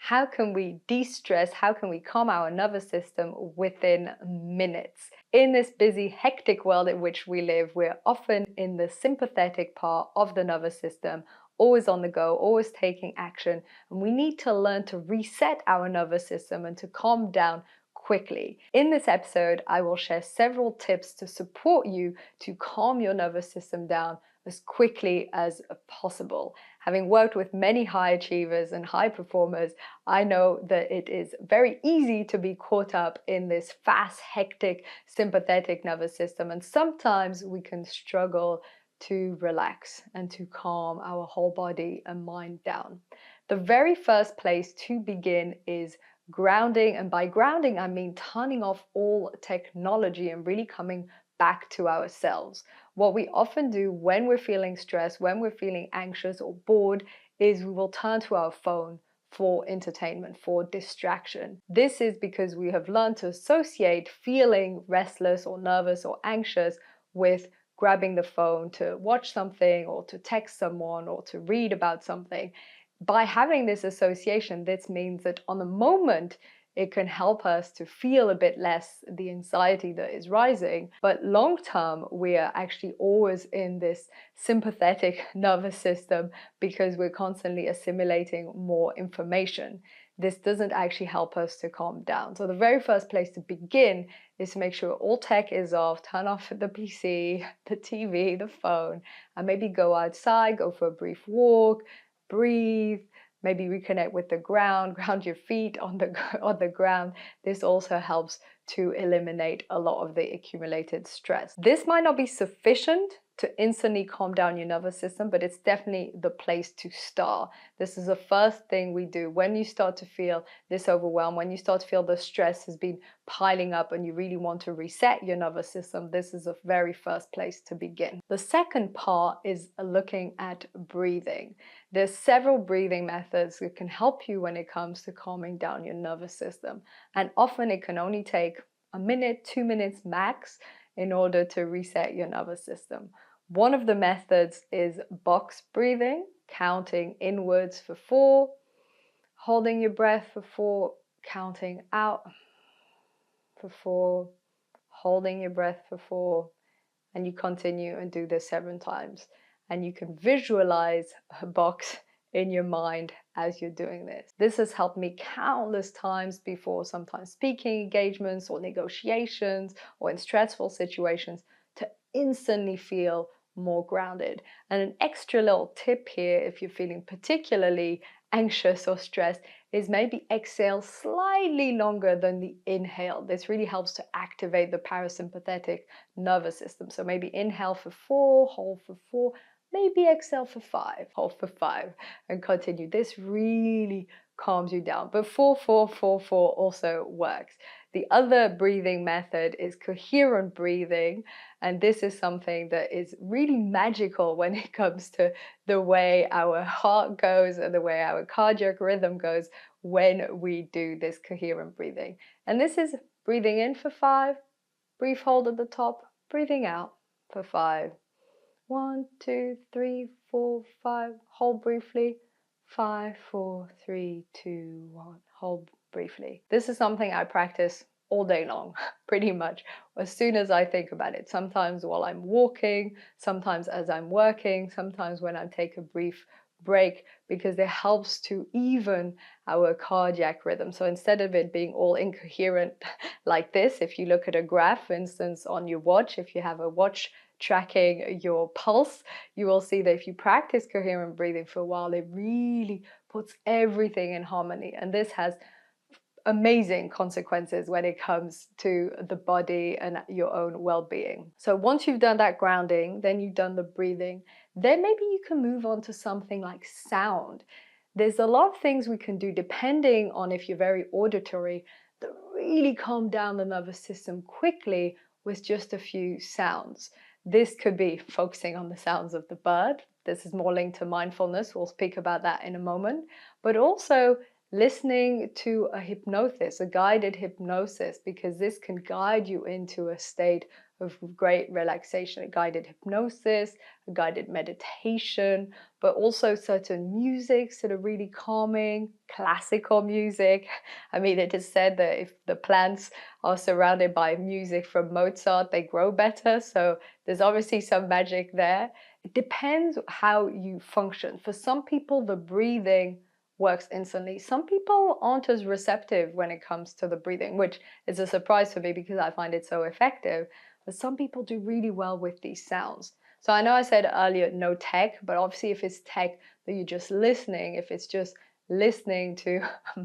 How can we de-stress? How can we calm our nervous system within minutes? In this busy, hectic world in which we live, we're often in the sympathetic part of the nervous system, always on the go, always taking action. And we need to learn to reset our nervous system and to calm down quickly. In this episode, I will share several tips to support you to calm your nervous system down as quickly as possible. Having worked with many high achievers and high performers, I know that it is very easy to be caught up in this fast, hectic, sympathetic nervous system. And sometimes we can struggle to relax and to calm our whole body and mind down. The very first place to begin is grounding. And by grounding, I mean turning off all technology and really coming back to ourselves. What we often do when we're feeling stressed, when we're feeling anxious or bored, is we will turn to our phone for entertainment, for distraction. This is because we have learned to associate feeling restless or nervous or anxious with grabbing the phone to watch something or to text someone or to read about something. By having this association, this means that on the moment, it can help us to feel a bit less the anxiety that is rising. But long term, we are actually always in this sympathetic nervous system because we're constantly assimilating more information. This doesn't actually help us to calm down. So the very first place to begin is to make sure all tech is off, turn off the PC, the TV, the phone, and maybe go outside, go for a brief walk, breathe, maybe reconnect with the ground, ground your feet on the ground. This also helps to eliminate a lot of the accumulated stress. This might not be sufficient to instantly calm down your nervous system, but it's definitely the place to start. This is the first thing we do when you start to feel this overwhelm, when you start to feel the stress has been piling up and you really want to reset your nervous system. This is the very first place to begin. The second part is looking at breathing. There's several breathing methods that can help you when it comes to calming down your nervous system. And often it can only take a minute, 2 minutes max in order to reset your nervous system. One of the methods is box breathing, counting inwards for 4, holding your breath for 4, counting out for 4, holding your breath for 4, and you continue and do this 7 times. And you can visualize a box in your mind as you're doing this. This has helped me countless times before, sometimes speaking engagements or negotiations or in stressful situations, to instantly feel more grounded. And an extra little tip here, if you're feeling particularly anxious or stressed, is maybe exhale slightly longer than the inhale. This really helps to activate the parasympathetic nervous system. So maybe inhale for 4, hold for 4, maybe exhale for 5, hold for 5, and continue. This really calms you down. But 4, 4, 4, 4 also works. The other breathing method is coherent breathing, and this is something that is really magical when it comes to the way our heart goes and the way our cardiac rhythm goes when we do this coherent breathing. And this is breathing in for 5, brief hold at the top, breathing out for 5. 1, 2, 3, 4, 5, hold briefly, 5, 4, 3, 2, 1, hold briefly. This is something I practice all day long, pretty much, as soon as I think about it. Sometimes while I'm walking, sometimes as I'm working, sometimes when I take a brief break, because it helps to even our cardiac rhythm. So instead of it being all incoherent like this, if you look at a graph, for instance, on your watch, if you have a watch tracking your pulse, you will see that if you practice coherent breathing for a while, it really puts everything in harmony. And this has amazing consequences when it comes to the body and your own well-being. So once you've done that grounding, then you've done the breathing, then maybe you can move on to something like sound. There's a lot of things we can do depending on if you're very auditory that really calm down the nervous system quickly with just a few sounds. This could be focusing on the sounds of the bird. This is more linked to mindfulness. We'll speak about that in a moment. But also listening to a hypnosis, a guided hypnosis, because this can guide you into a state of great relaxation, a guided hypnosis, a guided meditation, but also certain musics that are really calming, classical music. I mean, it is said that if the plants are surrounded by music from Mozart, they grow better. So there's obviously some magic there. It depends how you function. For some people, the breathing works instantly. Some people aren't as receptive when it comes to the breathing, which is a surprise for me because I find it so effective. But some people do really well with these sounds. So I know I said earlier no tech, but obviously if it's tech that you're just listening, if it's just listening to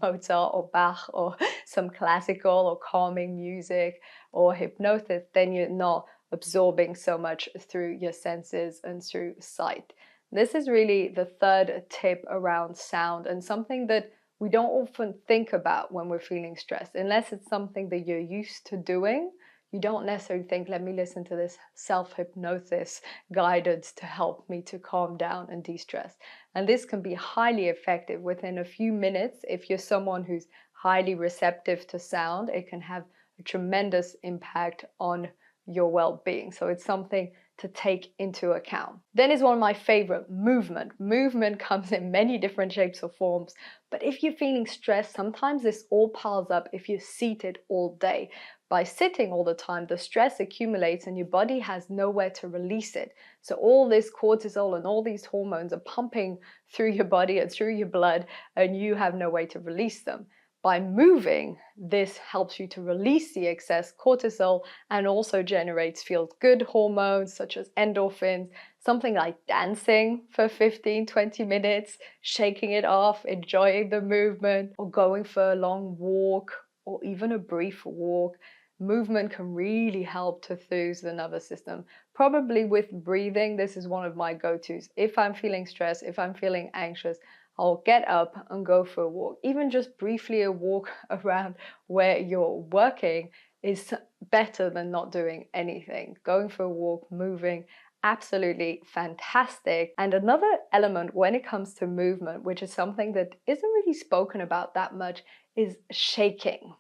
Mozart or Bach or some classical or calming music or hypnosis, then you're not absorbing so much through your senses and through sight. This is really the third tip around sound, and something that we don't often think about when we're feeling stressed. Unless it's something that you're used to doing, you don't necessarily think, let me listen to this self-hypnosis guidance to help me to calm down and de-stress. And this can be highly effective within a few minutes. If you're someone who's highly receptive to sound, it can have a tremendous impact on your well-being. So it's something to take into account. Then is one of my favorite, movement. Movement comes in many different shapes or forms, but if you're feeling stressed, sometimes this all piles up if you're seated all day. By sitting all the time, the stress accumulates and your body has nowhere to release it. So all this cortisol and all these hormones are pumping through your body and through your blood, and you have no way to release them. By moving, this helps you to release the excess cortisol and also generates feel-good hormones such as endorphins, something like dancing for 15-20 minutes, shaking it off, enjoying the movement, or going for a long walk or even a brief walk. Movement can really help to soothe the nervous system. Probably with breathing, this is one of my go-tos. If I'm feeling stressed, if I'm feeling anxious, I'll get up and go for a walk. Even just briefly a walk around where you're working is better than not doing anything. Going for a walk, moving, absolutely fantastic. And another element when it comes to movement, which is something that isn't really spoken about that much, is shaking.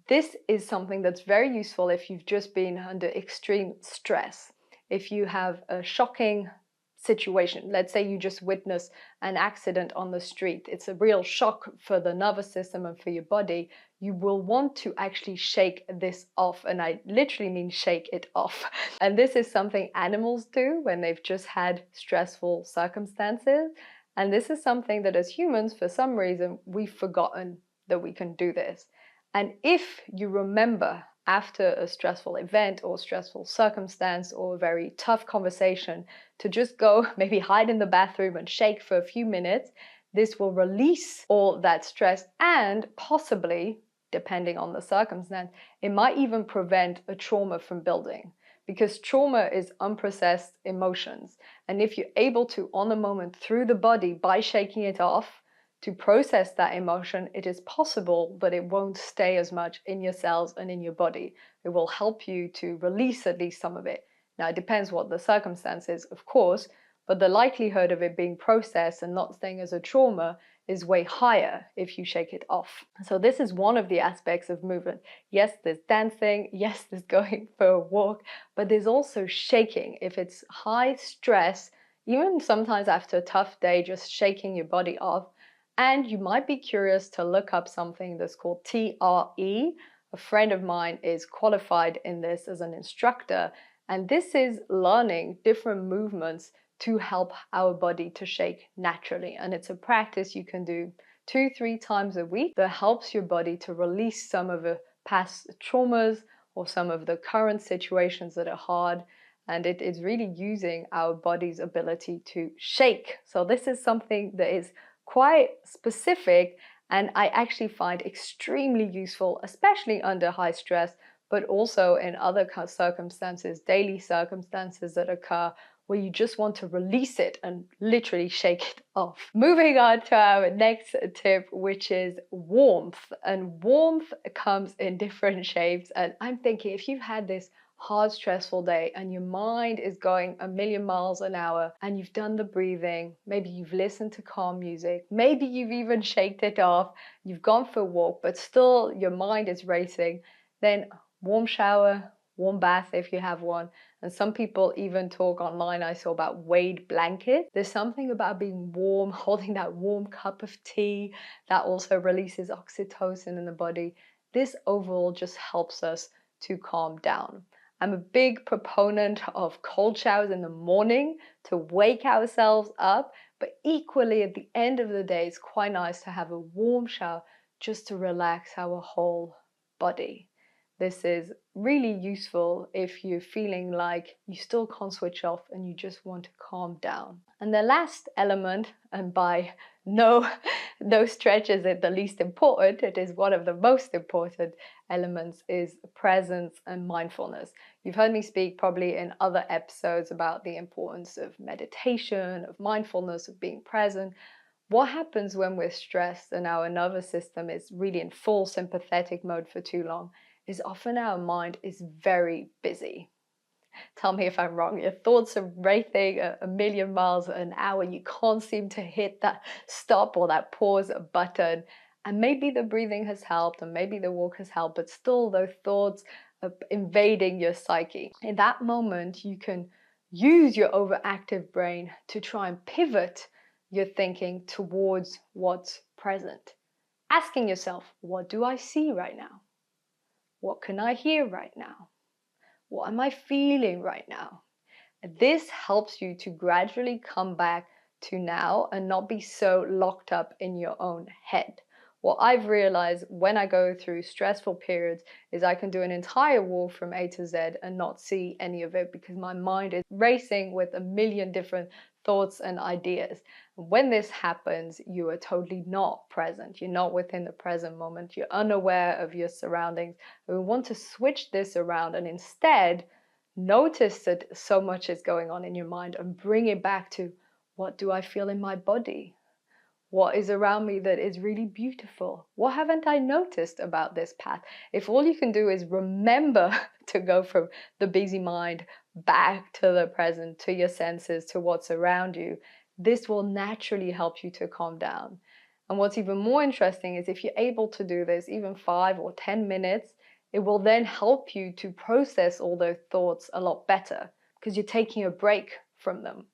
This is something that's very useful if you've just been under extreme stress. If you have a shocking situation, let's say you just witnessed an accident on the street, it's a real shock for the nervous system and for your body, you will want to actually shake this off. And I literally mean shake it off. And this is something animals do when they've just had stressful circumstances. And this is something that as humans, for some reason, we've forgotten that we can do this. And if you remember after a stressful event or stressful circumstance or a very tough conversation to just go maybe hide in the bathroom and shake for a few minutes, this will release all that stress and possibly, depending on the circumstance, it might even prevent a trauma from building. Because trauma is unprocessed emotions. And if you're able to, on the moment, through the body, by shaking it off, to process that emotion, it is possible, but it won't stay as much in your cells and in your body. It will help you to release at least some of it. Now, it depends what the circumstance is, of course, but the likelihood of it being processed and not staying as a trauma is way higher if you shake it off. So this is one of the aspects of movement. Yes, there's dancing, yes, there's going for a walk, but there's also shaking. If it's high stress, even sometimes after a tough day, just shaking your body off. And you might be curious to look up something that's called TRE. A friend of mine is qualified in this as an instructor, and this is learning different movements to help our body to shake naturally. And it's a practice you can do 2-3 times a week that helps your body to release some of the past traumas or some of the current situations that are hard. And it is really using our body's ability to shake. So this is something that is quite specific and I actually find extremely useful, especially under high stress, but also in other circumstances, daily circumstances that occur where you just want to release it and literally shake it off. Moving on to our next tip, which is warmth. And warmth comes in different shapes. And I'm thinking if you've had this hard, stressful day and your mind is going a million miles an hour and you've done the breathing, maybe you've listened to calm music, maybe you've even shaked it off, you've gone for a walk, but still your mind is racing, then warm shower, warm bath if you have one. And some people even talk online, I saw, about weighted blanket. There's something about being warm, holding that warm cup of tea that also releases oxytocin in the body. This overall just helps us to calm down. I'm a big proponent of cold showers in the morning to wake ourselves up, but equally at the end of the day, it's quite nice to have a warm shower just to relax our whole body. This is really useful if you're feeling like you still can't switch off and you just want to calm down. And the last element, and by no stretch is it the least important, it is one of the most important elements, is presence and mindfulness. You've heard me speak probably in other episodes about the importance of meditation, of mindfulness, of being present. What happens when we're stressed and our nervous system is really in full sympathetic mode for too long is often our mind is very busy. Tell me if I'm wrong. Your thoughts are racing a million miles an hour. You can't seem to hit that stop or that pause button. And maybe the breathing has helped and maybe the walk has helped, but still those thoughts are invading your psyche. In that moment, you can use your overactive brain to try and pivot your thinking towards what's present. Asking yourself, what do I see right now? What can I hear right now? What am I feeling right now? This helps you to gradually come back to now and not be so locked up in your own head. What I've realized when I go through stressful periods is I can do an entire walk from A to Z and not see any of it because my mind is racing with a million different thoughts and ideas. When this happens, you are totally not present. You're not within the present moment. You're unaware of your surroundings. And we want to switch this around and instead notice that so much is going on in your mind and bring it back to, what do I feel in my body? What is around me that is really beautiful? What haven't I noticed about this path? If all you can do is remember to go from the busy mind back to the present, to your senses, to what's around you, this will naturally help you to calm down. And what's even more interesting is if you're able to do this, even 5 or 10 minutes, it will then help you to process all those thoughts a lot better because you're taking a break from them.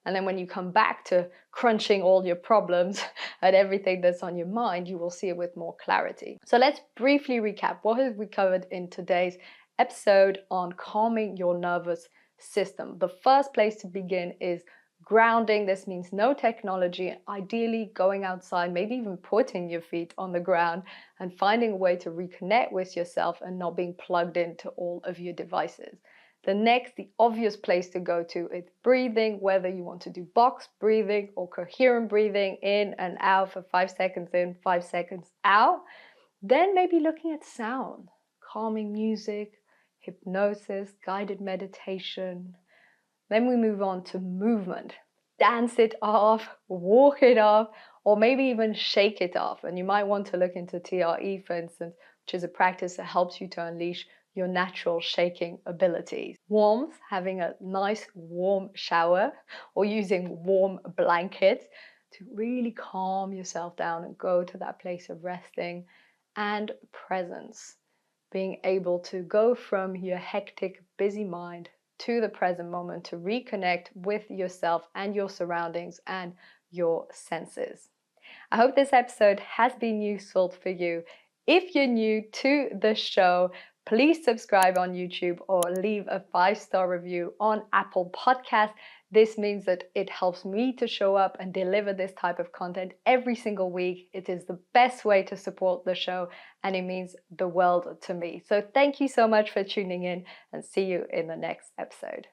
And then when you come back to crunching all your problems and everything that's on your mind, you will see it with more clarity. So let's briefly recap. What have we covered in today's episode on calming your nervous system? The first place to begin is grounding. This means no technology, ideally going outside, maybe even putting your feet on the ground and finding a way to reconnect with yourself and not being plugged into all of your devices. The obvious place to go to is breathing, whether you want to do box breathing or coherent breathing in and out for 5 seconds in, 5 seconds out. Then maybe looking at sound, calming music, hypnosis, guided meditation. Then we move on to movement. Dance it off, walk it off, or maybe even shake it off. And you might want to look into TRE, for instance, which is a practice that helps you to unleash your natural shaking abilities. Warmth, having a nice warm shower or using warm blankets to really calm yourself down and go to that place of resting. And presence, being able to go from your hectic, busy mind to the present moment to reconnect with yourself and your surroundings and your senses. I hope this episode has been useful for you. If you're new to the show, please subscribe on YouTube or leave a 5-star review on Apple Podcasts. This means that it helps me to show up and deliver this type of content every single week. It is the best way to support the show and it means the world to me. So thank you so much for tuning in and see you in the next episode.